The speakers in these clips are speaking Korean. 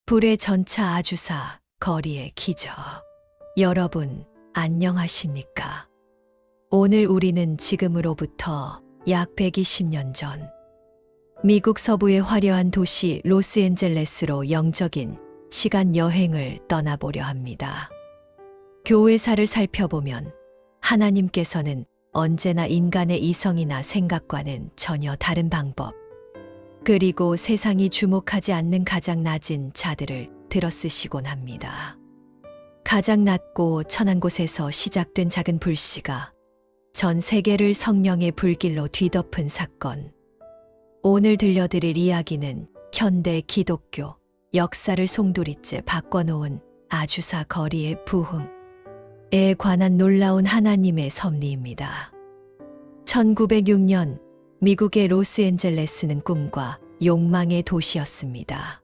불의 전차 아주사 거리의 기적. 여러분, 안녕하십니까? 오늘 우리는 지금으로부터 약 120년 전, 미국 서부의 화려한 도시 로스앤젤레스로 영적인 시간 여행을 떠나보려 합니다. 교회사를 살펴보면 하나님께서는 언제나 인간의 이성이나 생각과는 전혀 다른 방법, 그리고 세상이 주목하지 않는 가장 낮은 자들을 들어쓰시곤 합니다. 가장 낮고 천한 곳에서 시작된 작은 불씨가 전 세계를 성령의 불길로 뒤덮은 사건. 오늘 들려드릴 이야기는 현대 기독교 역사를 송두리째 바꿔놓은 아주사 거리의 부흥에 관한 놀라운 하나님의 섭리입니다. 1906년 미국의 로스앤젤레스는 꿈과 욕망의 도시였습니다.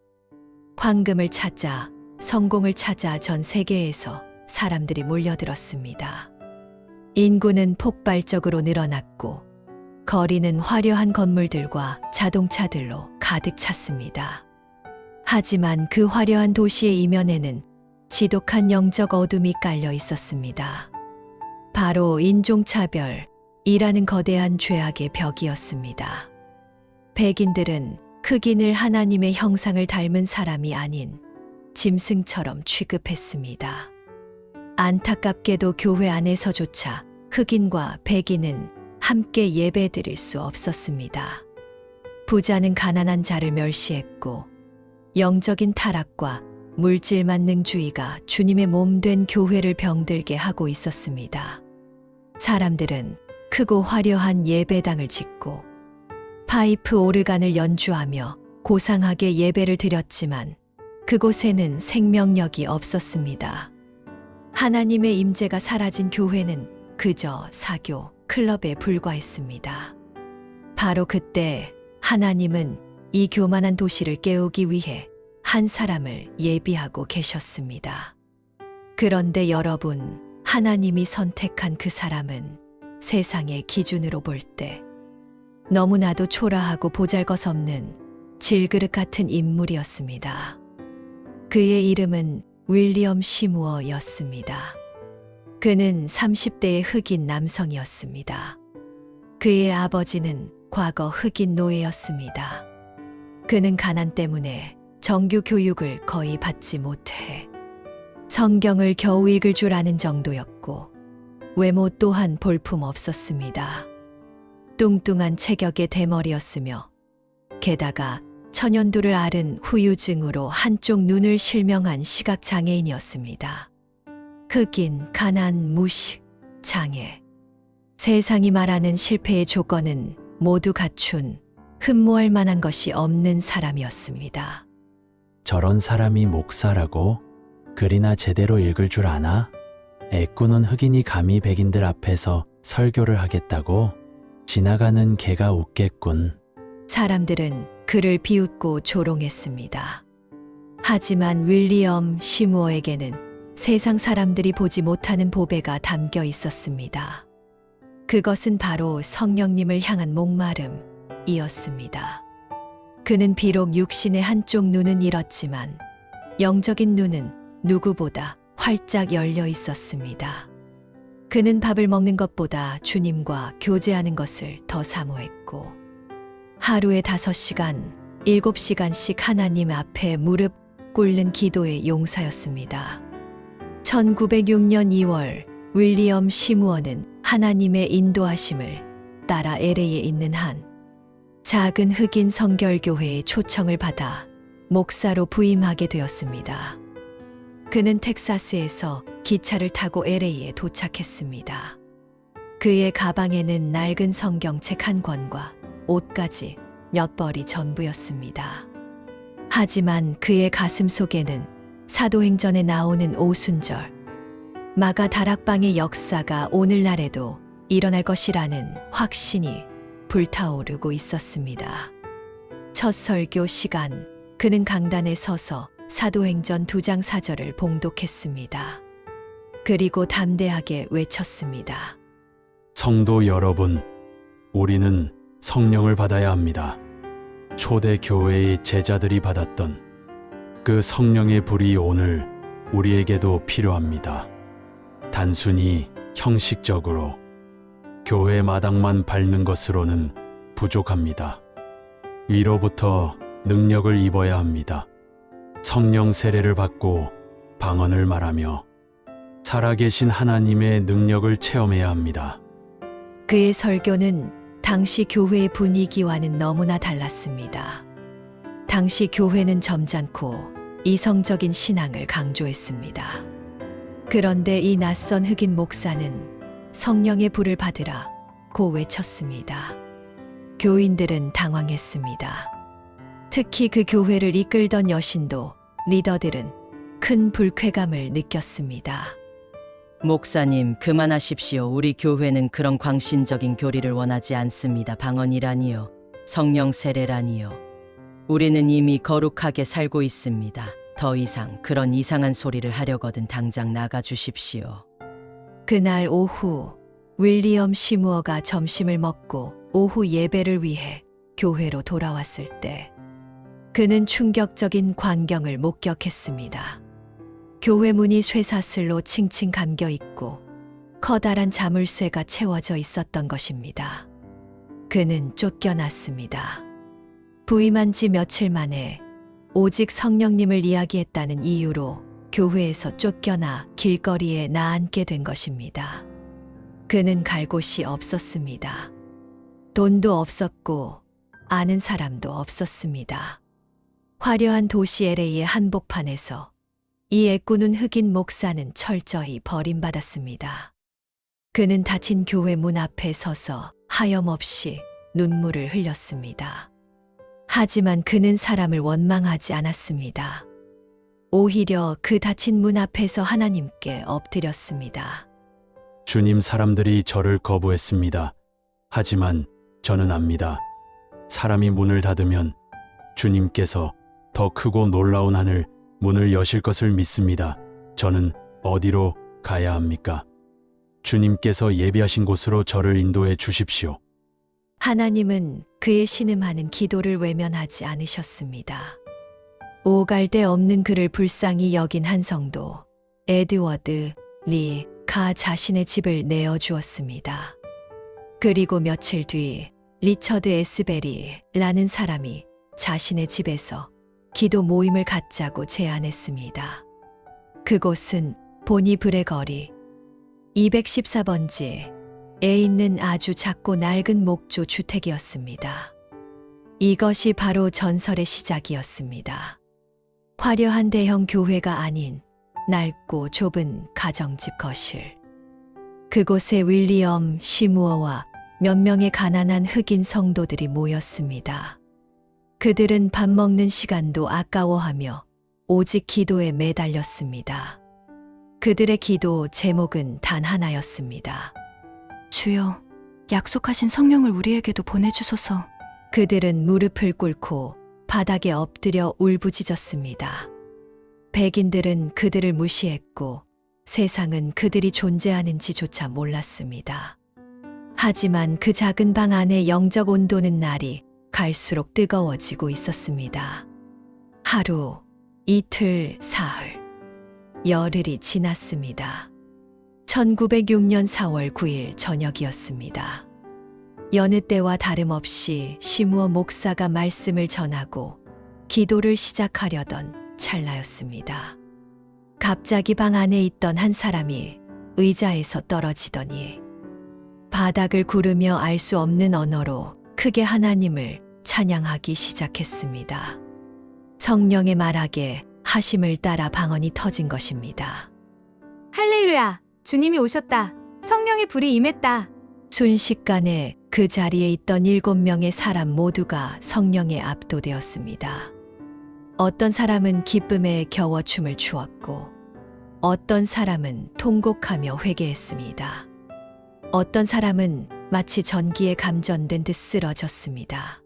황금을 찾아, 성공을 찾아 전 세계에서 사람들이 몰려들었습니다. 인구는 폭발적으로 늘어났고 거리는 화려한 건물들과 자동차들로 가득 찼습니다. 하지만 그 화려한 도시의 이면에는 지독한 영적 어둠이 깔려 있었습니다. 바로 인종차별이라는 거대한 죄악의 벽이었습니다. 백인들은 흑인을 하나님의 형상을 닮은 사람이 아닌 짐승처럼 취급했습니다. 안타깝게도 교회 안에서조차 흑인과 백인은 함께 예배드릴 수 없었습니다. 부자는 가난한 자를 멸시했고 영적인 타락과 물질 만능주의가 주님의 몸 된 교회를 병들게 하고 있었습니다. 사람들은 크고 화려한 예배당을 짓고 파이프 오르간을 연주하며 고상하게 예배를 드렸지만 그곳에는 생명력이 없었습니다. 하나님의 임재가 사라진 교회는 그저 사교, 클럽에 불과했습니다. 바로 그때 하나님은 이 교만한 도시를 깨우기 위해 한 사람을 예비하고 계셨습니다. 그런데 여러분, 하나님이 선택한 그 사람은 세상의 기준으로 볼 때 너무나도 초라하고 보잘것없는 질그릇 같은 인물이었습니다. 그의 이름은 윌리엄 시무어였습니다. 그는 30대의 흑인 남성이었습니다. 그의 아버지는 과거 흑인 노예였습니다. 그는 가난 때문에 정규 교육을 거의 받지 못해 성경을 겨우 읽을 줄 아는 정도였고 외모 또한 볼품 없었습니다. 뚱뚱한 체격의 대머리였으며 게다가 천연두를 앓은 후유증으로 한쪽 눈을 실명한 시각장애인이었습니다. 흑인, 가난, 무식, 장애. 세상이 말하는 실패의 조건은 모두 갖춘 흠모할 만한 것이 없는 사람이었습니다. 저런 사람이 목사라고? 글이나 제대로 읽을 줄 아나? 애꾸는 흑인이 감히 백인들 앞에서 설교를 하겠다고? 지나가는 개가 웃겠군. 사람들은 그를 비웃고 조롱했습니다. 하지만 윌리엄 시무어에게는 세상 사람들이 보지 못하는 보배가 담겨 있었습니다. 그것은 바로 성령님을 향한 목마름이었습니다. 그는 비록 육신의 한쪽 눈은 잃었지만 영적인 눈은 누구보다 활짝 열려 있었습니다. 그는 밥을 먹는 것보다 주님과 교제하는 것을 더 사모했고 하루에 5시간, 7시간씩 하나님 앞에 무릎 꿇는 기도의 용사였습니다. 1906년 2월 윌리엄 시무어는 하나님의 인도하심을 따라 LA에 있는 한 작은 흑인 성결교회의 초청을 받아 목사로 부임하게 되었습니다. 그는 텍사스에서 기차를 타고 LA에 도착했습니다. 그의 가방에는 낡은 성경책 한 권과 옷까지 몇 벌이 전부였습니다. 하지만 그의 가슴 속에는 사도행전에 나오는 오순절, 마가 다락방의 역사가 오늘날에도 일어날 것이라는 확신이 불타오르고 있었습니다. 첫 설교 시간, 그는 강단에 서서 사도행전 2장 4절을 봉독했습니다. 그리고 담대하게 외쳤습니다. 성도 여러분, 우리는 성령을 받아야 합니다. 초대 교회의 제자들이 받았던 그 성령의 불이 오늘 우리에게도 필요합니다. 단순히 형식적으로 교회 마당만 밟는 것으로는 부족합니다. 위로부터 능력을 입어야 합니다. 성령 세례를 받고 방언을 말하며 살아계신 하나님의 능력을 체험해야 합니다. 그의 설교는 당시 교회의 분위기와는 너무나 달랐습니다. 당시 교회는 점잖고 이성적인 신앙을 강조했습니다. 그런데 이 낯선 흑인 목사는 성령의 불을 받으라 고 외쳤습니다. 교인들은 당황했습니다. 특히 그 교회를 이끌던 여신도 리더들은 큰 불쾌감을 느꼈습니다. 목사님, 그만하십시오. 우리 교회는 그런 광신적인 교리를 원하지 않습니다. 방언이라니요. 성령 세례라니요. 우리는 이미 거룩하게 살고 있습니다. 더 이상 그런 이상한 소리를 하려거든 당장 나가 주십시오. 그날 오후 윌리엄 시무어가 점심을 먹고 오후 예배를 위해 교회로 돌아왔을 때 그는 충격적인 광경을 목격했습니다. 교회 문이 쇠사슬로 칭칭 감겨 있고 커다란 자물쇠가 채워져 있었던 것입니다. 그는 쫓겨났습니다. 부임한 지 며칠 만에 오직 성령님을 이야기했다는 이유로 교회에서 쫓겨나 길거리에 나앉게 된 것입니다. 그는 갈 곳이 없었습니다. 돈도 없었고 아는 사람도 없었습니다. 화려한 도시 LA의 한복판에서 이 애꾸는 흑인 목사는 철저히 버림받았습니다. 그는 닫힌 교회 문 앞에 서서 하염없이 눈물을 흘렸습니다. 하지만 그는 사람을 원망하지 않았습니다. 오히려 그 닫힌 문 앞에서 하나님께 엎드렸습니다. 주님, 사람들이 저를 거부했습니다. 하지만 저는 압니다. 사람이 문을 닫으면 주님께서 더 크고 놀라운 하늘 문을 여실 것을 믿습니다. 저는 어디로 가야 합니까? 주님께서 예비하신 곳으로 저를 인도해 주십시오. 하나님은 그의 신음하는 기도를 외면하지 않으셨습니다. 오갈 데 없는 그를 불쌍히 여긴 한 성도 에드워드 리 가 자신의 집을 내어주었습니다. 그리고 며칠 뒤 리처드 에스베리라는 사람이 자신의 집에서 기도 모임을 갖자고 제안했습니다. 그곳은 보니브레 거리 214번지에 있는 아주 작고 낡은 목조 주택이었습니다. 이것이 바로 전설의 시작이었습니다. 화려한 대형 교회가 아닌 낡고 좁은 가정집 거실. 그곳에 윌리엄 시무어와 몇 명의 가난한 흑인 성도들이 모였습니다. 그들은 밥 먹는 시간도 아까워하며 오직 기도에 매달렸습니다. 그들의 기도 제목은 단 하나였습니다. 주여, 약속하신 성령을 우리에게도 보내주소서. 그들은 무릎을 꿇고 바닥에 엎드려 울부짖었습니다. 백인들은 그들을 무시했고 세상은 그들이 존재하는지조차 몰랐습니다. 하지만 그 작은 방 안의 영적 온도는 날이 갈수록 뜨거워지고 있었습니다. 하루, 이틀, 사흘, 열흘이 지났습니다. 1906년 4월 9일 저녁이었습니다. 여느 때와 다름없이 시무어 목사가 말씀을 전하고 기도를 시작하려던 찰나였습니다. 갑자기 방 안에 있던 한 사람이 의자에서 떨어지더니 바닥을 구르며 알 수 없는 언어로 크게 하나님을 찬양하기 시작했습니다. 성령의 말하게 하심을 따라 방언이 터진 것입니다. 할렐루야! 주님이 오셨다. 성령의 불이 임했다. 순식간에 그 자리에 있던 7명의 사람 모두가 성령에 압도되었습니다. 어떤 사람은 기쁨에 겨워 춤을 추었고 어떤 사람은 통곡하며 회개했습니다. 어떤 사람은 마치 전기에 감전된 듯 쓰러졌습니다.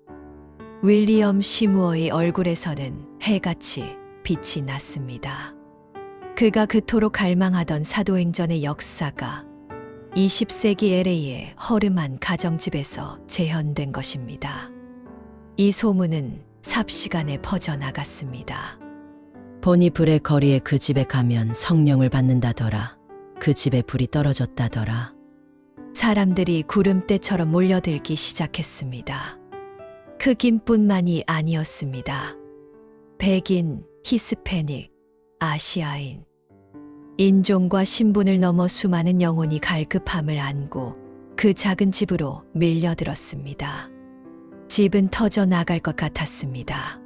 윌리엄 시무어의 얼굴에서는 해같이 빛이 났습니다. 그가 그토록 갈망하던 사도행전의 역사가 20세기 LA의 허름한 가정집에서 재현된 것입니다. 이 소문은 삽시간에 퍼져나갔습니다. 보니 불의 거리에 그 집에 가면 성령을 받는다더라. 그 집에 불이 떨어졌다더라. 사람들이 구름대처럼 몰려들기 시작했습니다. 흑인뿐만이 아니었습니다. 백인, 히스패닉, 아시아인, 인종과 신분을 넘어 수많은 영혼이 갈급함을 안고 그 작은 집으로 밀려들었습니다. 집은 터져 나갈 것 같았습니다.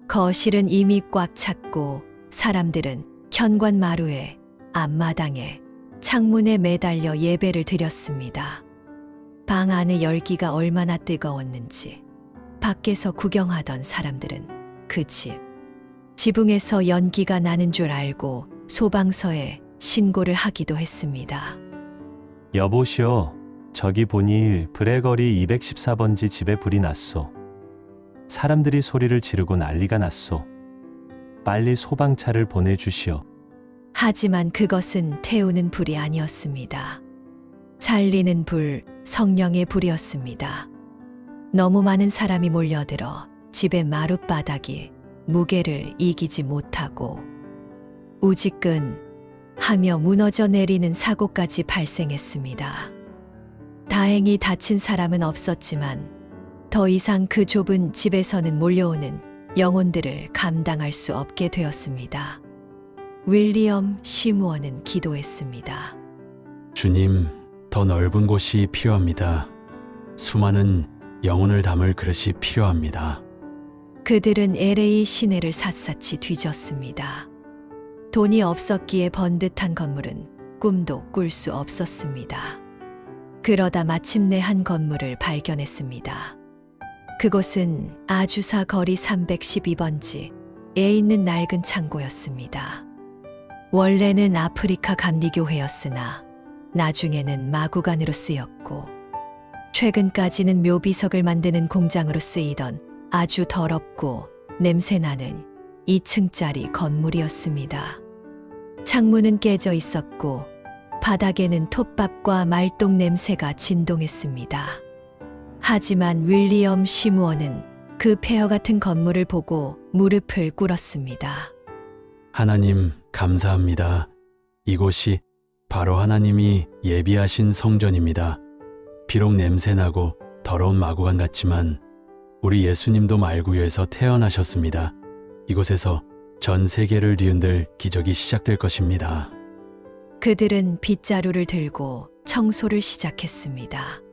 거실은 이미 꽉 찼고 사람들은 현관마루에, 앞마당에, 창문에 매달려 예배를 드렸습니다. 방 안의 열기가 얼마나 뜨거웠는지 밖에서 구경하던 사람들은 그 집, 지붕에서 연기가 나는 줄 알고 소방서에 신고를 하기도 했습니다. 여보시오, 저기 보니 불의 거리 214번지 집에 불이 났소. 사람들이 소리를 지르고 난리가 났소. 빨리 소방차를 보내주시오. 하지만 그것은 태우는 불이 아니었습니다. 살리는 불, 성령의 불이었습니다. 너무 많은 사람이 몰려들어 집의 마룻바닥이 무게를 이기지 못하고 우지끈 하며 무너져 내리는 사고까지 발생했습니다. 다행히 다친 사람은 없었지만 더 이상 그 좁은 집에서는 몰려오는 영혼들을 감당할 수 없게 되었습니다. 윌리엄 시무어는 기도했습니다. 주님, 더 넓은 곳이 필요합니다. 수많은 영혼을 담을 그릇이 필요합니다. 그들은 LA 시내를 샅샅이 뒤졌습니다. 돈이 없었기에 번듯한 건물은 꿈도 꿀 수 없었습니다. 그러다 마침내 한 건물을 발견했습니다. 그곳은 아주사 거리 312번지에 있는 낡은 창고였습니다. 원래는 아프리카 감리교회였으나 나중에는 마구간으로 쓰였고 최근까지는 묘비석을 만드는 공장으로 쓰이던 아주 더럽고 냄새나는 2층짜리 건물이었습니다. 창문은 깨져 있었고 바닥에는 톱밥과 말똥 냄새가 진동했습니다. 하지만 윌리엄 시무어는 그 폐허 같은 건물을 보고 무릎을 꿇었습니다. 하나님, 감사합니다. 이곳이 바로 하나님이 예비하신 성전입니다. 비록 냄새나고 더러운 마구간 같지만 우리 예수님도 말구유에서 태어나셨습니다. 이곳에서 전 세계를 뒤흔들 기적이 시작될 것입니다. 그들은 빗자루를 들고 청소를 시작했습니다.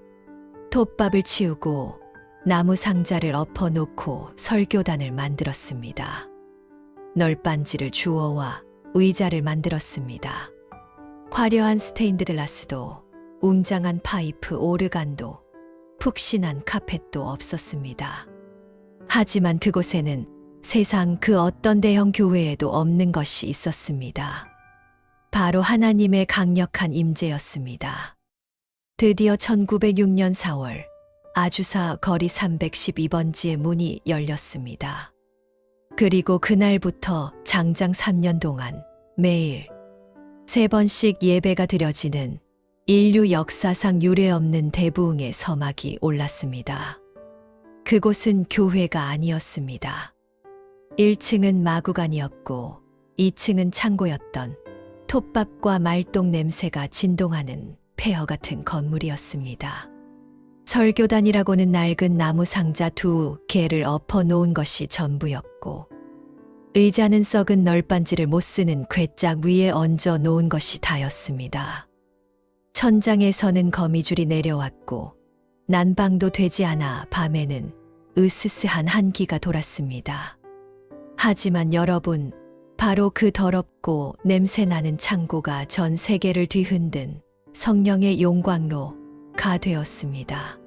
톱밥을 치우고 나무 상자를 엎어놓고 설교단을 만들었습니다. 널빤지를 주워와 의자를 만들었습니다. 화려한 스테인드 글라스도 웅장한 파이프 오르간도 푹신한 카펫도 없었습니다. 하지만 그곳에는 세상 그 어떤 대형 교회에도 없는 것이 있었습니다. 바로 하나님의 강력한 임재였습니다. 드디어 1906년 4월 아주사 거리 312번지의 문이 열렸습니다. 그리고 그날부터 장장 3년 동안 매일 3번씩 예배가 드려지는 인류 역사상 유례없는 대부흥의 서막이 올랐습니다. 그곳은 교회가 아니었습니다. 1층은 마구간이었고 2층은 창고였던 톱밥과 말똥 냄새가 진동하는 폐허 같은 건물이었습니다. 설교단이라고는 낡은 나무 상자 2개를 엎어 놓은 것이 전부였고 의자는 썩은 널빤지를 못 쓰는 괴짝 위에 얹어 놓은 것이 다였습니다. 천장에서는 거미줄이 내려왔고 난방도 되지 않아 밤에는 으스스한 한기가 돌았습니다. 하지만 여러분, 바로 그 더럽고 냄새나는 창고가 전 세계를 뒤흔든 성령의 용광로가 되었습니다.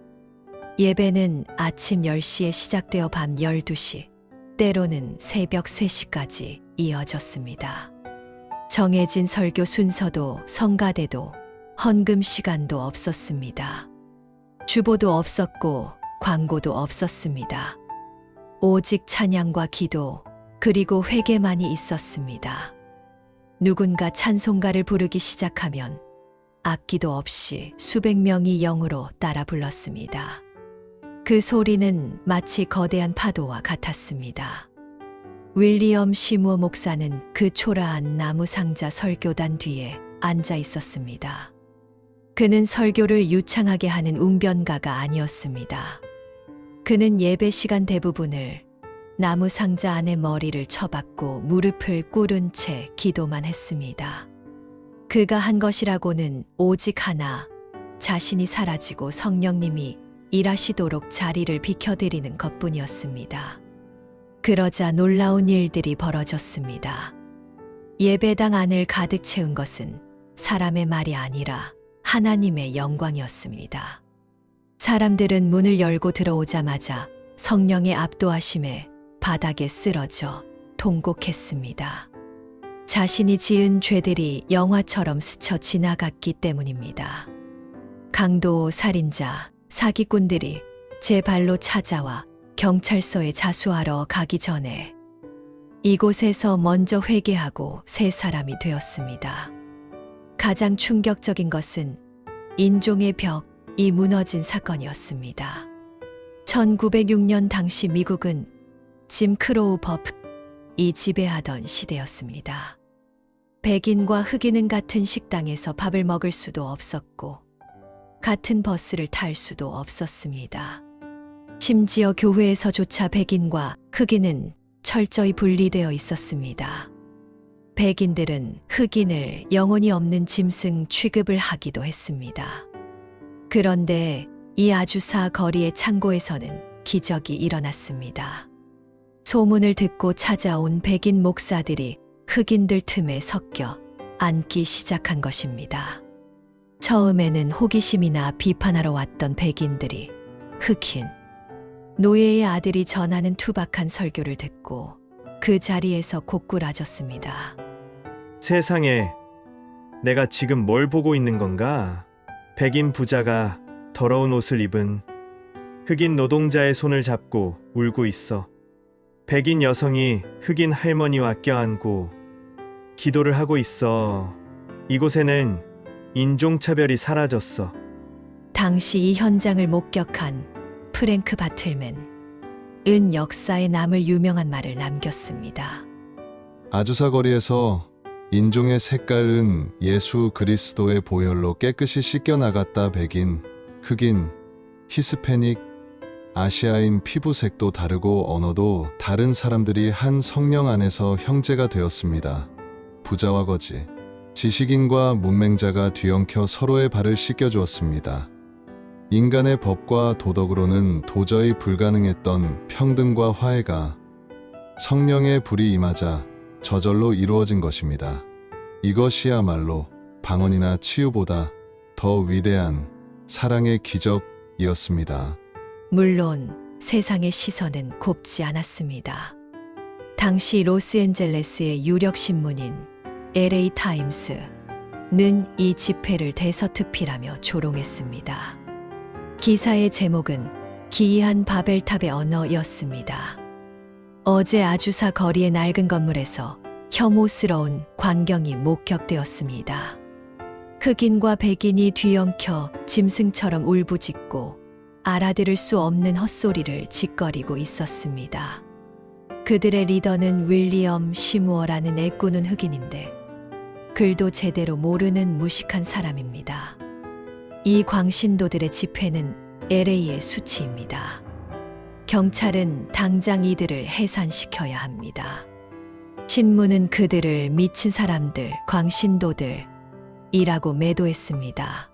예배는 아침 10시에 시작되어 밤 12시, 때로는 새벽 3시까지 이어졌습니다. 정해진 설교 순서도 성가대도 헌금 시간도 없었습니다. 주보도 없었고 광고도 없었습니다. 오직 찬양과 기도 그리고 회개만이 있었습니다. 누군가 찬송가를 부르기 시작하면 악기도 없이 수백 명이 영으로 따라 불렀습니다. 그 소리는 마치 거대한 파도와 같았습니다. 윌리엄 시무어 목사는 그 초라한 나무 상자 설교단 뒤에 앉아 있었습니다. 그는 설교를 유창하게 하는 웅변가가 아니었습니다. 그는 예배 시간 대부분을 나무 상자 안에 머리를 쳐박고 무릎을 꿇은 채 기도만 했습니다. 그가 한 것이라고는 오직 하나, 자신이 사라지고 성령님이 일하시도록 자리를 비켜드리는 것뿐이었습니다. 그러자 놀라운 일들이 벌어졌습니다. 예배당 안을 가득 채운 것은 사람의 말이 아니라 하나님의 영광이었습니다. 사람들은 문을 열고 들어오자마자 성령의 압도하심에 바닥에 쓰러져 통곡했습니다. 자신이 지은 죄들이 영화처럼 스쳐 지나갔기 때문입니다. 강도, 살인자, 사기꾼들이 제 발로 찾아와 경찰서에 자수하러 가기 전에 이곳에서 먼저 회개하고 새 사람이 되었습니다. 가장 충격적인 것은 인종의 벽이 무너진 사건이었습니다. 1906년 당시 미국은 짐 크로우 법이 지배하던 시대였습니다. 백인과 흑인은 같은 식당에서 밥을 먹을 수도 없었고 같은 버스를 탈 수도 없었습니다. 심지어 교회에서조차 백인과 흑인은 철저히 분리되어 있었습니다. 백인들은 흑인을 영혼이 없는 짐승 취급을 하기도 했습니다. 그런데 이 아주사 거리의 창고에서는 기적이 일어났습니다. 소문을 듣고 찾아온 백인 목사들이 흑인들 틈에 섞여 앉기 시작한 것입니다. 처음에는 호기심이나 비판하러 왔던 백인들이 흑인, 노예의 아들이 전하는 투박한 설교를 듣고 그 자리에서 고꾸라졌습니다. 세상에, 내가 지금 뭘 보고 있는 건가? 백인 부자가 더러운 옷을 입은 흑인 노동자의 손을 잡고 울고 있어. 백인 여성이 흑인 할머니와 껴안고 기도를 하고 있어. 이곳에는 인종차별이 사라졌어. 당시 이 현장을 목격한 프랭크 바틀맨은 역사에 남을 유명한 말을 남겼습니다. 아주사 거리에서 인종의 색깔은 예수 그리스도의 보혈로 깨끗이 씻겨나갔다. 백인, 흑인, 히스패닉, 아시아인 피부색도 다르고 언어도 다른 사람들이 한 성령 안에서 형제가 되었습니다. 부자와 거지, 지식인과 문맹자가 뒤엉켜 서로의 발을 씻겨주었습니다. 인간의 법과 도덕으로는 도저히 불가능했던 평등과 화해가 성령의 불이 임하자 저절로 이루어진 것입니다. 이것이야말로 방언이나 치유보다 더 위대한 사랑의 기적이었습니다. 물론 세상의 시선은 곱지 않았습니다. 당시 로스앤젤레스의 유력 신문인 LA 타임스는 이 집회를 대서특필하며 조롱했습니다. 기사의 제목은 기이한 바벨탑의 언어였습니다. 어제 아주사 거리의 낡은 건물에서 혐오스러운 광경이 목격되었습니다. 흑인과 백인이 뒤엉켜 짐승처럼 울부짖고 알아들을 수 없는 헛소리를 짓거리고 있었습니다. 그들의 리더는 윌리엄 시무어라는 애꾸는 흑인인데 글도 제대로 모르는 무식한 사람입니다. 이 광신도들의 집회는 LA의 수치입니다. 경찰은 당장 이들을 해산시켜야 합니다. 신문은 그들을 미친 사람들, 광신도들이라고 매도했습니다.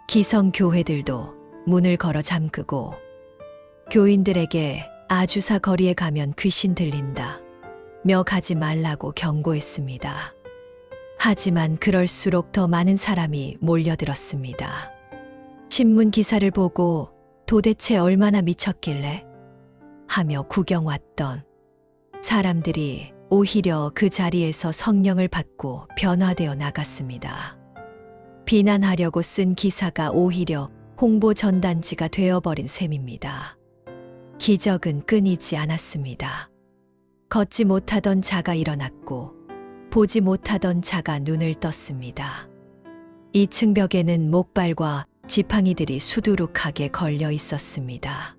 기성교회들도 문을 걸어 잠그고 교인들에게 아주사 거리에 가면 귀신 들린다 며 가지 말라고 경고했습니다. 하지만 그럴수록 더 많은 사람이 몰려들었습니다. 신문 기사를 보고 도대체 얼마나 미쳤길래 하며 구경 왔던 사람들이 오히려 그 자리에서 성령을 받고 변화되어 나갔습니다. 비난하려고 쓴 기사가 오히려 홍보 전단지가 되어버린 셈입니다. 기적은 끊이지 않았습니다. 걷지 못하던 자가 일어났고 보지 못하던 자가 눈을 떴습니다. 2층 벽에는 목발과 지팡이들이 수두룩하게 걸려 있었습니다.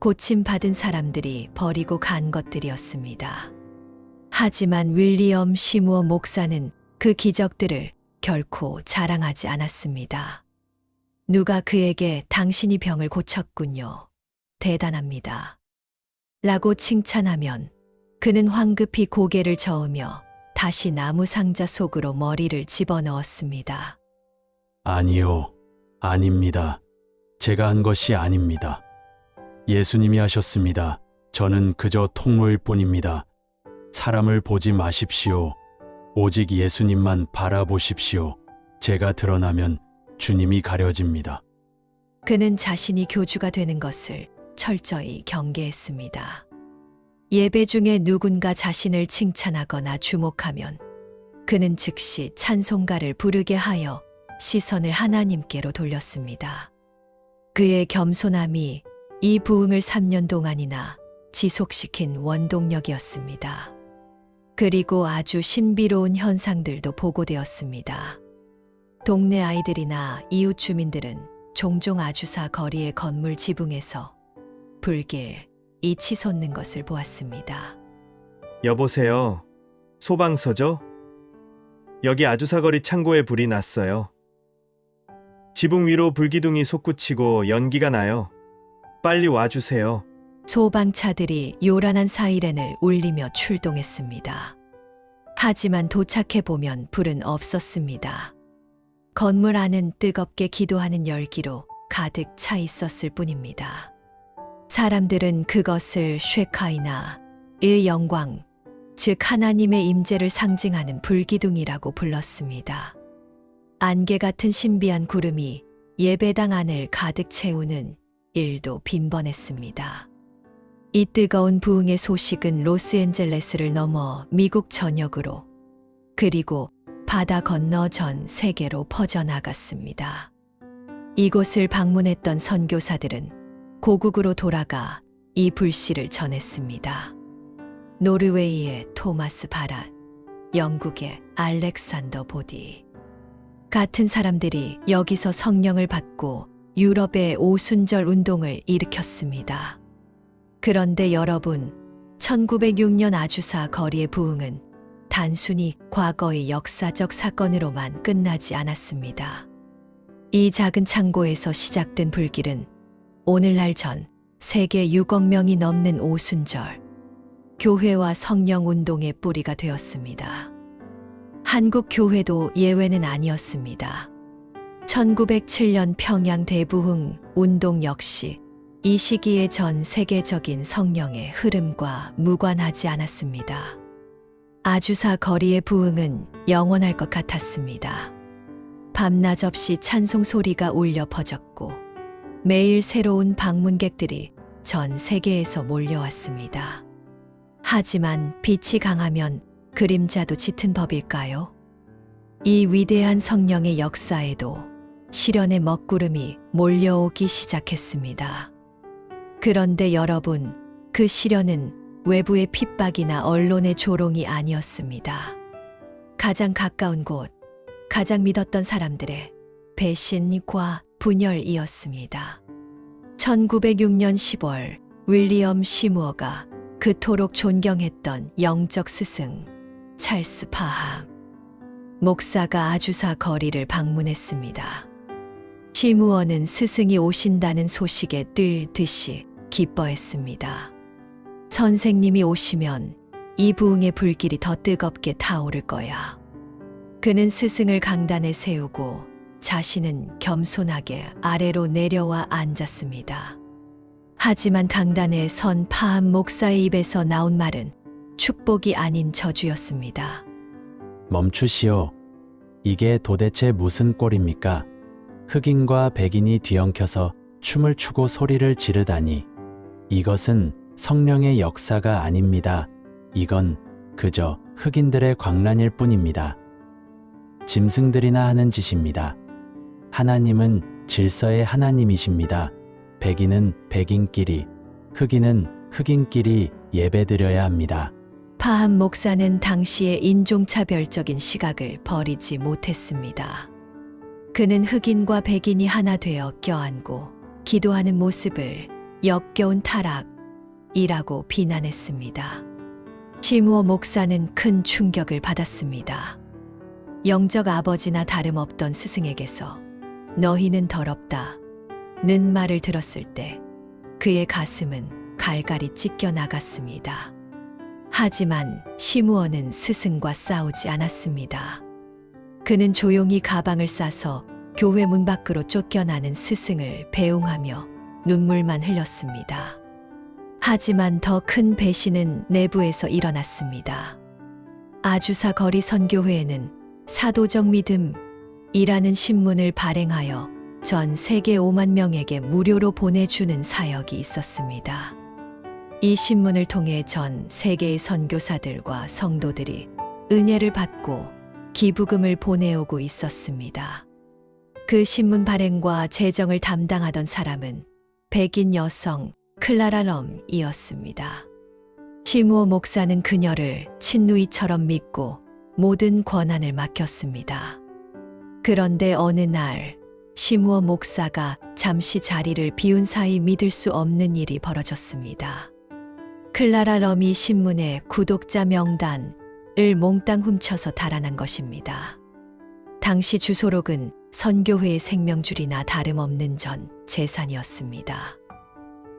고침받은 사람들이 버리고 간 것들이었습니다. 하지만 윌리엄 시무어 목사는 그 기적들을 결코 자랑하지 않았습니다. 누가 그에게 당신이 병을 고쳤군요. 대단합니다. 라고 칭찬하면 그는 황급히 고개를 저으며 다시 나무 상자 속으로 머리를 집어넣었습니다. 아니요, 아닙니다. 제가 한 것이 아닙니다. 예수님이 하셨습니다. 저는 그저 통로일 뿐입니다. 사람을 보지 마십시오. 오직 예수님만 바라보십시오. 제가 드러나면 주님이 가려집니다. 그는 자신이 교주가 되는 것을 철저히 경계했습니다. 예배 중에 누군가 자신을 칭찬하거나 주목하면 그는 즉시 찬송가를 부르게 하여 시선을 하나님께로 돌렸습니다. 그의 겸손함이 이 부흥을 3년 동안이나 지속시킨 원동력이었습니다. 그리고 아주 신비로운 현상들도 보고되었습니다. 동네 아이들이나 이웃 주민들은 종종 아주사 거리의 건물 지붕에서 불길, 이 치솟는 것을 보았습니다. 여보세요. 소방서죠? 여기 아주사거리 창고에 불이 났어요. 지붕 위로 불기둥이 솟구치고 연기가 나요. 빨리 와주세요. 소방차들이 요란한 사이렌을 울리며 출동했습니다. 하지만 도착해보면 불은 없었습니다. 건물 안은 뜨겁게 기도하는 열기로 가득 차 있었을 뿐입니다. 사람들은 그것을 쉐카이나 의 영광, 즉 하나님의 임재를 상징하는 불기둥이라고 불렀습니다. 안개 같은 신비한 구름이 예배당 안을 가득 채우는 일도 빈번했습니다. 이 뜨거운 부흥의 소식은 로스앤젤레스를 넘어 미국 전역으로 그리고 바다 건너 전 세계로 퍼져나갔습니다. 이곳을 방문했던 선교사들은 고국으로 돌아가 이 불씨를 전했습니다. 노르웨이의 토마스 바랏, 영국의 알렉산더 보디 같은 사람들이 여기서 성령을 받고 유럽의 오순절 운동을 일으켰습니다. 그런데 여러분, 1906년 아주사 거리의 부흥은 단순히 과거의 역사적 사건으로만 끝나지 않았습니다. 이 작은 창고에서 시작된 불길은 오늘날 전 세계 6억 명이 넘는 오순절, 교회와 성령 운동의 뿌리가 되었습니다. 한국 교회도 예외는 아니었습니다. 1907년 평양 대부흥 운동 역시 이 시기의 전 세계적인 성령의 흐름과 무관하지 않았습니다. 아주사 거리의 부흥은 영원할 것 같았습니다. 밤낮 없이 찬송 소리가 울려 퍼졌고 매일 새로운 방문객들이 전 세계에서 몰려왔습니다. 하지만 빛이 강하면 그림자도 짙은 법일까요? 이 위대한 성령의 역사에도 시련의 먹구름이 몰려오기 시작했습니다. 그런데 여러분, 그 시련은 외부의 핍박이나 언론의 조롱이 아니었습니다. 가장 가까운 곳, 가장 믿었던 사람들의 배신과 분열이었습니다. 1906년 10월 윌리엄 시무어가 그토록 존경했던 영적 스승 찰스 파함 목사가 아주사 거리를 방문했습니다. 시무어는 스승이 오신다는 소식에 뜰듯이 기뻐했습니다. 선생님이 오시면 이 부흥의 불길이 더 뜨겁게 타오를 거야. 그는 스승을 강단에 세우고 자신은 겸손하게 아래로 내려와 앉았습니다. 하지만 강단에 선 파함 목사의 입에서 나온 말은 축복이 아닌 저주였습니다. 멈추시오. 이게 도대체 무슨 꼴입니까? 흑인과 백인이 뒤엉켜서 춤을 추고 소리를 지르다니. 이것은 성령의 역사가 아닙니다. 이건 그저 흑인들의 광란일 뿐입니다. 짐승들이나 하는 짓입니다. 하나님은 질서의 하나님이십니다. 백인은 백인끼리, 흑인은 흑인끼리 예배드려야 합니다. 파함 목사는 당시의 인종차별적인 시각을 버리지 못했습니다. 그는 흑인과 백인이 하나 되어 껴안고 기도하는 모습을 역겨운 타락이라고 비난했습니다. 시무어 목사는 큰 충격을 받았습니다. 영적 아버지나 다름없던 스승에게서 너희는 더럽다 는 말을 들었을 때 그의 가슴은 갈갈이 찢겨 나갔습니다. 하지만 시무어는 스승과 싸우지 않았습니다. 그는 조용히 가방을 싸서 교회 문 밖으로 쫓겨나는 스승을 배웅하며 눈물만 흘렸습니다. 하지만 더 큰 배신은 내부에서 일어났습니다. 아주사 거리 선교회에는 사도적 믿음이라는 신문을 발행하여 전 세계 5만 명에게 무료로 보내주는 사역이 있었습니다. 이 신문을 통해 전 세계의 선교사들과 성도들이 은혜를 받고 기부금을 보내오고 있었습니다. 그 신문 발행과 제정을 담당하던 사람은 백인 여성 클라라 럼이었습니다. 시무어 목사는 그녀를 친누이처럼 믿고 모든 권한을 맡겼습니다. 그런데 어느 날 시무어 목사가 잠시 자리를 비운 사이 믿을 수 없는 일이 벌어졌습니다. 클라라 럼이 신문의 구독자 명단을 몽땅 훔쳐서 달아난 것입니다. 당시 주소록은 선교회의 생명줄이나 다름없는 전 재산이었습니다.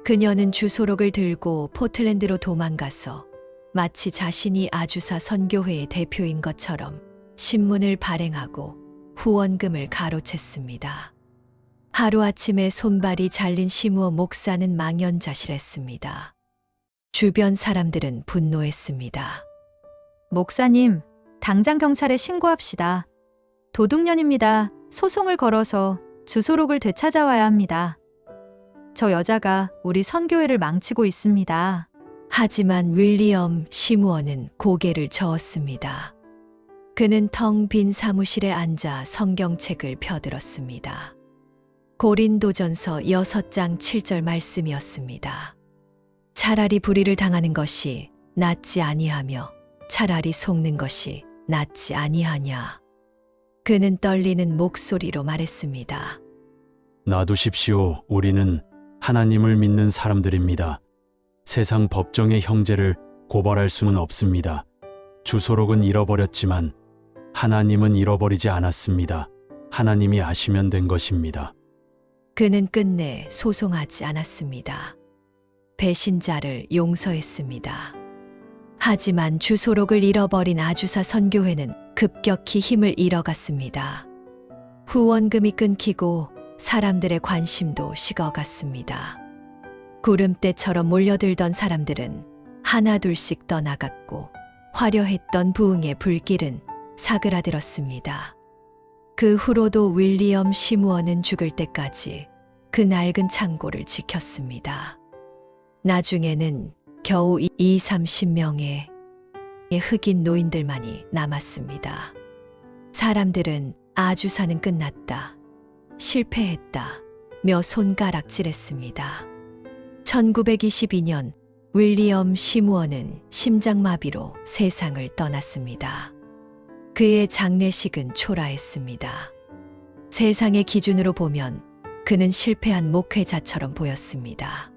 그녀는 주소록을 들고 포틀랜드로 도망가서 마치 자신이 아주사 선교회의 대표인 것처럼 신문을 발행하고 후원금을 가로챘습니다. 하루아침에 손발이 잘린 시무어 목사는 망연자실했습니다. 주변 사람들은 분노했습니다. 목사님, 당장 경찰에 신고합시다. 도둑년입니다. 소송을 걸어서 주소록을 되찾아와야 합니다. 저 여자가 우리 선교회를 망치고 있습니다. 하지만 윌리엄 시무어는 고개를 저었습니다. 그는 텅 빈 사무실에 앉아 성경책을 펴들었습니다. 고린도전서 6장 7절 말씀이었습니다. 차라리 불의를 당하는 것이 낫지 아니하며 차라리 속는 것이 낫지 아니하냐. 그는 떨리는 목소리로 말했습니다. 놔두십시오. 우리는 하나님을 믿는 사람들입니다. 세상 법정의 형제를 고발할 수는 없습니다. 주소록은 잃어버렸지만 하나님은 잃어버리지 않았습니다. 하나님이 아시면 된 것입니다. 그는 끝내 소송하지 않았습니다. 배신자를 용서했습니다. 하지만 주소록을 잃어버린 아주사 선교회는 급격히 힘을 잃어갔습니다. 후원금이 끊기고 사람들의 관심도 식어갔습니다. 구름대처럼 몰려들던 사람들은 하나둘씩 떠나갔고 화려했던 부흥의 불길은 사그라들었습니다. 그 후로도 윌리엄 시무어는 죽을 때까지 그 낡은 창고를 지켰습니다. 나중에는 겨우 20-30명의 흑인 노인들만이 남았습니다. 사람들은 아주사는 끝났다, 실패했다 며 손가락질했습니다. 1922년 윌리엄 시무어는 심장마비로 세상을 떠났습니다. 그의 장례식은 초라했습니다. 세상의 기준으로 보면 그는 실패한 목회자처럼 보였습니다.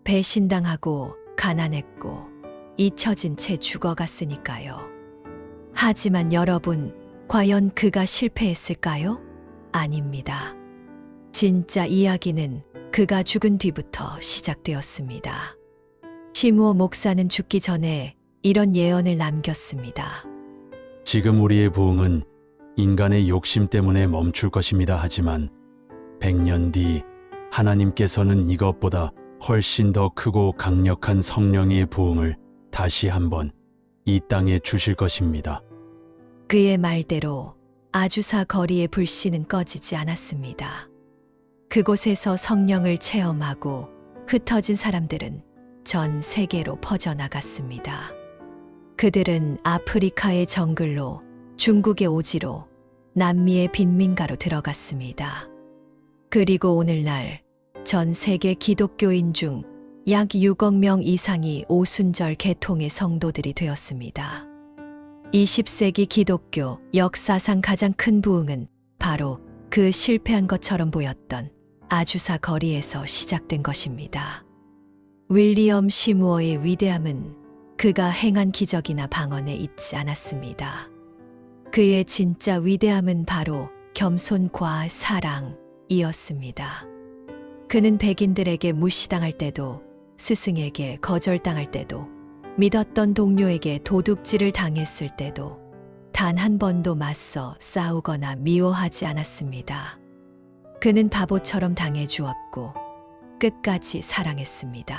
배신당하고 가난했고 잊혀진 채 죽어갔으니까요. 하지만 여러분, 과연 그가 실패했을까요? 아닙니다. 진짜 이야기는 그가 죽은 뒤부터 시작되었습니다. 시무어 목사는 죽기 전에 이런 예언을 남겼습니다. 지금 우리의 부흥은 인간의 욕심 때문에 멈출 것입니다. 하지만 100년 뒤 하나님께서는 이것보다 훨씬 더 크고 강력한 성령의 부흥을 다시 한번 이 땅에 주실 것입니다. 그의 말대로 아주사 거리의 불씨는 꺼지지 않았습니다. 그곳에서 성령을 체험하고 흩어진 사람들은 전 세계로 퍼져나갔습니다. 그들은 아프리카의 정글로, 중국의 오지로, 남미의 빈민가로 들어갔습니다. 그리고 오늘날 전 세계 기독교인 중 약 6억 명 이상이 오순절 개통의 성도들이 되었습니다. 20세기 기독교 역사상 가장 큰 부흥은 바로 그 실패한 것처럼 보였던 아주사 거리에서 시작된 것입니다. 윌리엄 시무어의 위대함은 그가 행한 기적이나 방언에 있지 않았습니다. 그의 진짜 위대함은 바로 겸손과 사랑이었습니다. 그는 백인들에게 무시당할 때도, 스승에게 거절당할 때도, 믿었던 동료에게 도둑질을 당했을 때도 단 한 번도 맞서 싸우거나 미워하지 않았습니다. 그는 바보처럼 당해주었고 끝까지 사랑했습니다.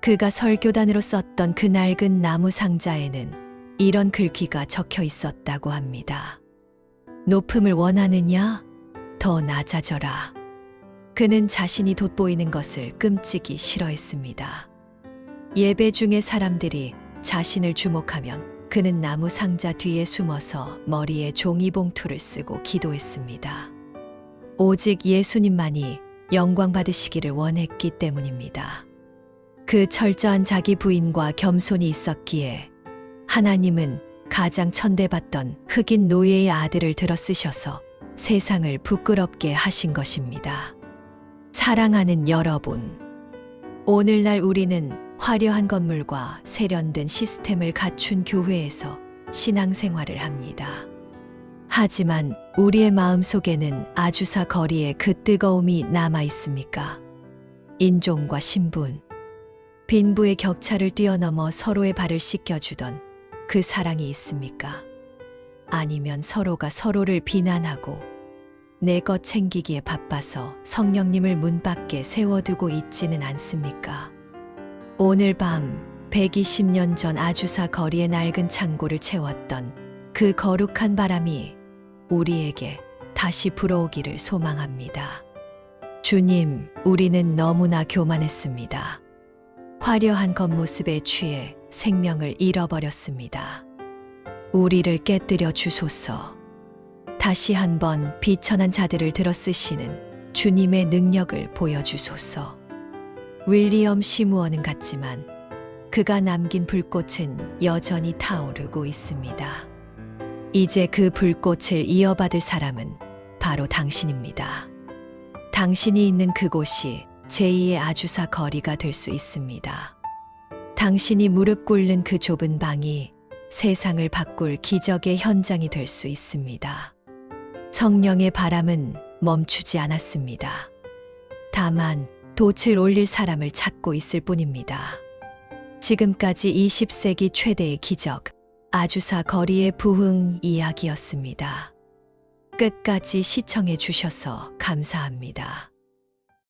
그가 설교단으로 썼던 그 낡은 나무 상자에는 이런 글귀가 적혀 있었다고 합니다. 높음을 원하느냐? 더 낮아져라. 그는 자신이 돋보이는 것을 끔찍이 싫어했습니다. 예배 중에 사람들이 자신을 주목하면 그는 나무 상자 뒤에 숨어서 머리에 종이봉투를 쓰고 기도했습니다. 오직 예수님만이 영광 받으시기를 원했기 때문입니다. 그 철저한 자기 부인과 겸손이 있었기에 하나님은 가장 천대받던 흑인 노예의 아들을 들어 쓰셔서 세상을 부끄럽게 하신 것입니다. 사랑하는 여러분, 오늘날 우리는 화려한 건물과 세련된 시스템을 갖춘 교회에서 신앙생활을 합니다. 하지만 우리의 마음속에는 아주사 거리의 그 뜨거움이 남아 있습니까? 인종과 신분, 빈부의 격차를 뛰어넘어 서로의 발을 씻겨주던 그 사랑이 있습니까? 아니면 서로가 서로를 비난하고 내 것 챙기기에 바빠서 성령님을 문 밖에 세워두고 있지는 않습니까? 오늘 밤 120년 전 아주사 거리의 낡은 창고를 채웠던 그 거룩한 바람이 우리에게 다시 불어오기를 소망합니다. 주님, 우리는 너무나 교만했습니다. 화려한 겉모습에 취해 생명을 잃어버렸습니다. 우리를 깨뜨려 주소서. 다시 한번 비천한 자들을 들어 쓰시는 주님의 능력을 보여주소서. 윌리엄 시무어는 같지만 그가 남긴 불꽃은 여전히 타오르고 있습니다. 이제 그 불꽃을 이어받을 사람은 바로 당신입니다. 당신이 있는 그곳이 제2의 아주사 거리가 될 수 있습니다. 당신이 무릎 꿇는 그 좁은 방이 세상을 바꿀 기적의 현장이 될 수 있습니다. 성령의 바람은 멈추지 않았습니다. 다만 돛을 올릴 사람을 찾고 있을 뿐입니다. 지금까지 20세기 최대의 기적, 아주사 거리의 부흥 이야기였습니다. 끝까지 시청해 주셔서 감사합니다.